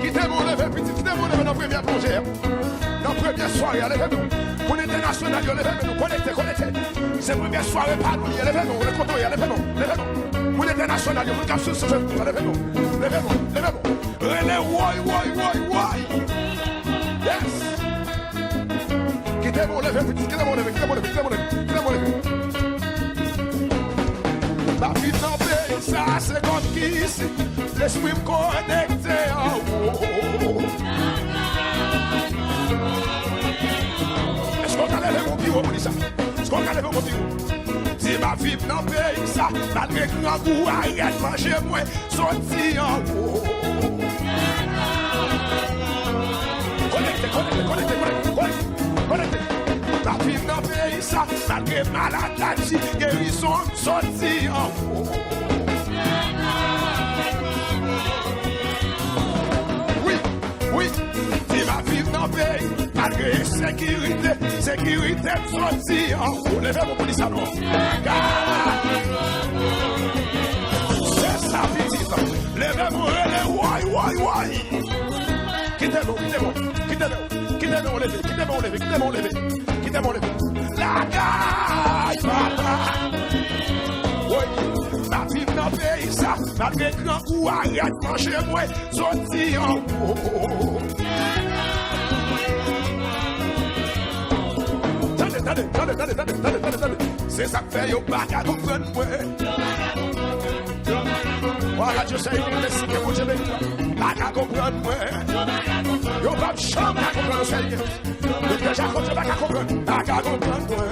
Quittez-moi, levez, petit, quittez-moi, levez dans la première plongée. Dans la première soirée, levez-nous. Pour l'international, levez-nous, connectez. C'est la première soirée, pardon, levez-nous, le compte, levez-nous. Pour l'international, vous capsule ce jeu, levez-nous. Relais, why. Yes. Quittez-moi, levez, petit, quittez-moi, levez. La vie dans le pays, ça, c'est comme qui ici. L'esprit me connecté, Est-ce qu'on a levé mon bureau pour ça? Est-ce qu'on a levé mon bureau? Si ma vie dans le pays, ça, malgré grand goût, arrête manger moi, sorti en haut. Connecté. La vie dans le pays, ça, malgré malade, la vie, guérison, sorti en haut. Oui, si ma vie dans le pays, malgré sécurité, sorti en haut. Levez-moi pour ça, non? C'est ça, visite. Levez-moi, why. Quittez-moi, levez. La gaille, papa. Oui, la vie dans le pays, ça, malgré grand coup, arrête manger moi, sorti en haut. Attendez. C'est ça que fait yo bac à comprendre moi. Voilà, je sais que c'est que vous avez bac à comprendre moi. Yo pas chambre à comprendre ça. Le déjà contre bac à comprendre moi.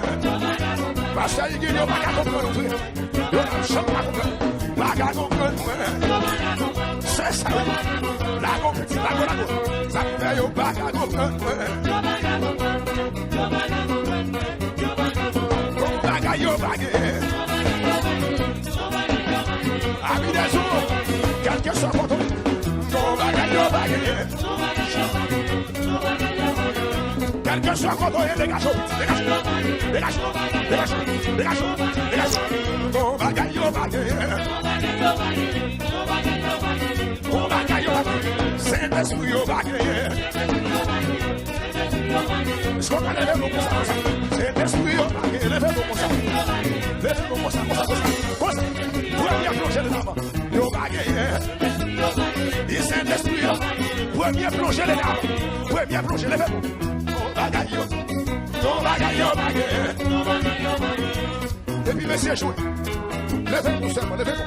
Parce que yo bac à comprendre. Yo pas chambre à comprendre. Bac à comprendre moi. C'est ça. La compétition, ça fait yo bac à comprendre moi. Yo baguette. Ami des jours, quel que soit votre ton bagage, yo baguette. Quel que soit votre dégage. Ton bagage, yo baguette. Ton bagage, yo baguette. Saint-Esprit, yo baguette. Est-ce qu'on a levé mon pour ça? Saint-Esprit, yo baguette. Levez-vous comme ça. Premier plongé les arbres. Yo baguette. Et Saint-Esprit, premier plongé les arbres. Premier plongé, levez-vous. Ton bagage, yo baguette. Et puis, messieurs, jouez. Levez-vous seulement, levez-vous.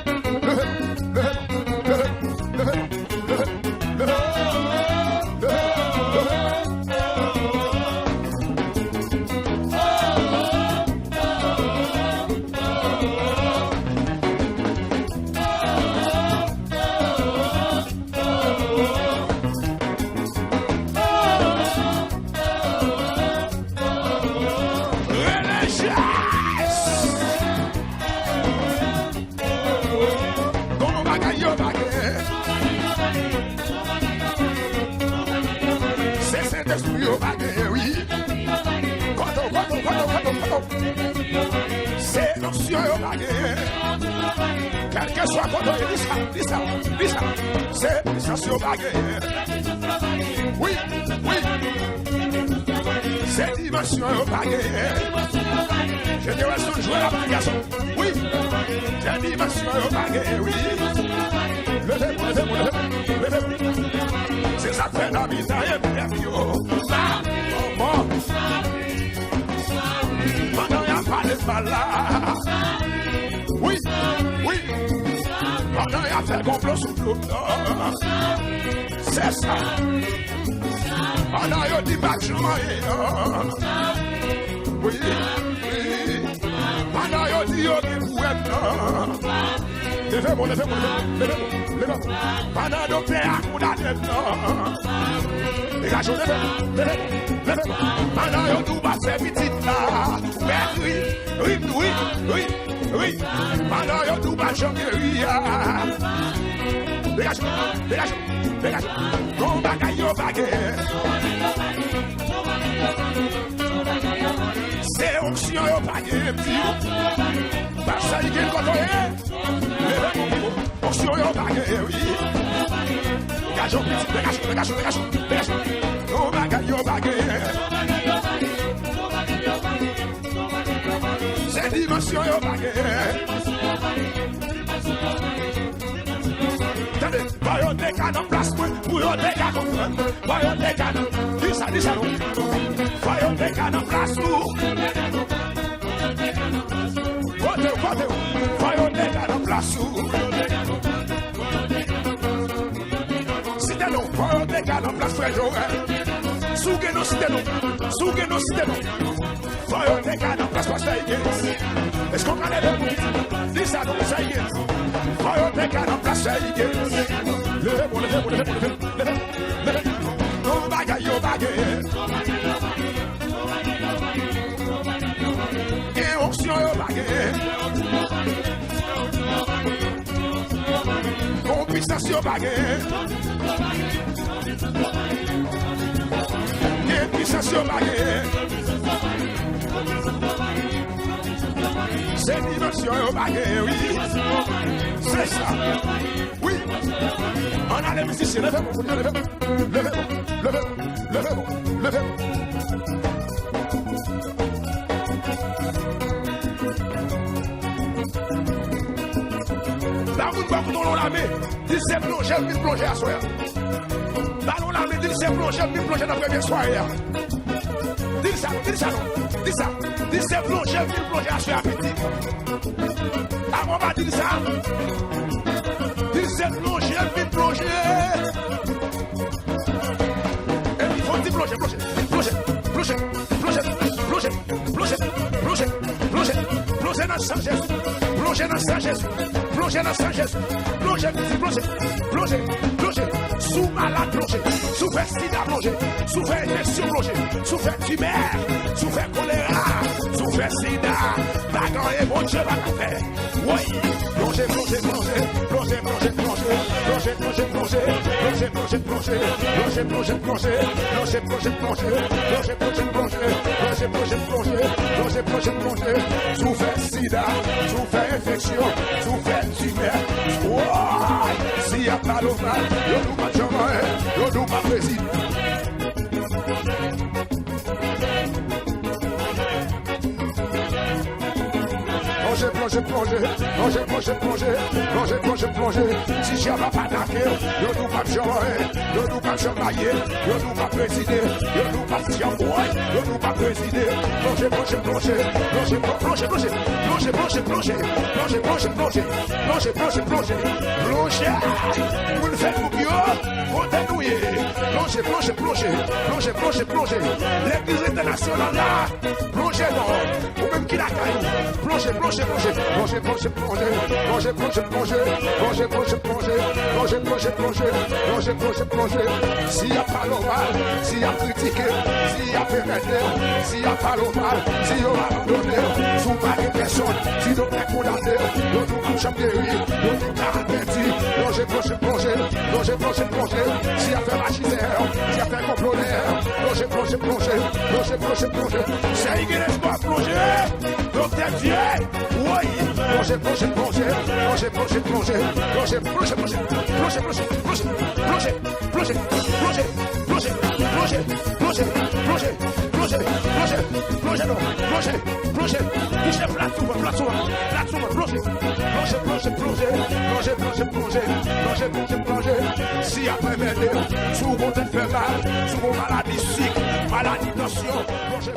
C'est l'ancien baguette. Quel que soit votre lisa. C'est l'ancien baguette. Oui. C'est dimension baguette. Génération de jouer la bagarre. Oui. C'est dimension baguette. Oui. Levez-vous. C'est ça fait la vie d'ailleurs. Oui. Pendant qu'il y a fait complot sous l'eau. C'est ça. Pendant qu'il y a dit pas de oui. Pendant qu'il y a dit levez-moi. Pendant que tu es à coup d'année. Dégagez, levez-moi. Pendant que tu vas faire petite là. Oui. Pendant que tu vas changer, dégage. Ton bagage, yo baguette. C'est onction yo bagay petit. Parce que il quand on onction yo bagay oui. Gajon petit, dégage. Yo bagay yo bagay. C'est dimension yo bagay. Attendez, voyons des cas en place pour yo des cas comprendre. Voyons des cas. Dis ça non. Voyons des cas en place pour. Côté. Voyons des cas en place pour. Si t'es non, voyons des cas en place frère Joël. Sougue non si t'es non. Voyons des cas en place pour ça y est. Est-ce qu'on a les deux? Dis ça non, ça y est. Voyons des cas en place ça y est. Levez. No bagay yo bagay. Gen onction yo bagay. Gon puissance yo bagay. Gen puissance yo bagay. C'est dimension yo bagay, oui. C'est ça. Oui. On a les musiciens, levez-vous. Là, vous ne pouvez pas dans la main, il s'est plongé à soir. Dans la main, il s'est plongé dans la première soirée. Dis ça. Il s'est plongé à soir petit. Ah, on va dire ça. Il s'est plongé. Et il faut dire plonger dans sagesse. Plonger dans sagesse. Plonger. Sous malade plonger. Sous fait sida plonger. Sous fait infection plonger. Sous fait tumeur. Sous fait choléra. Sous fait sida. Bagan et bon Dieu va la faire. Oui. Plonger. Souffert sida, souffert infection, souffert tumeur. Si y a pas l'offre, yo nous pas jamais, yo nous pas président. Plonger. Si j'y a pas d'attaquer, yo nous pas chamailler, yo nous pas présider, yo nous pas tiamboy, yo nous pas présider. Plonger. Vous le faites pour plonger. L'église internationale là, plonger non, ou même qui la caille, plonger. S'il y a pas normal, s'il y a critiqué, s'il y a permetté, s'il y a pas normal, s'il y a abandonné, sous pas de personne, si nous est condamné, nous nous sommes guéris, nous nous caractérisés, plonger, s'il y a fait machinaire, s'il y a fait complonaire, plonger, c'est une espoir plonger, docteur Dieu, oui, plonger, si après m'aider, sous mon tête fait mal, sous mon maladie psychique, maladie tension, plonger.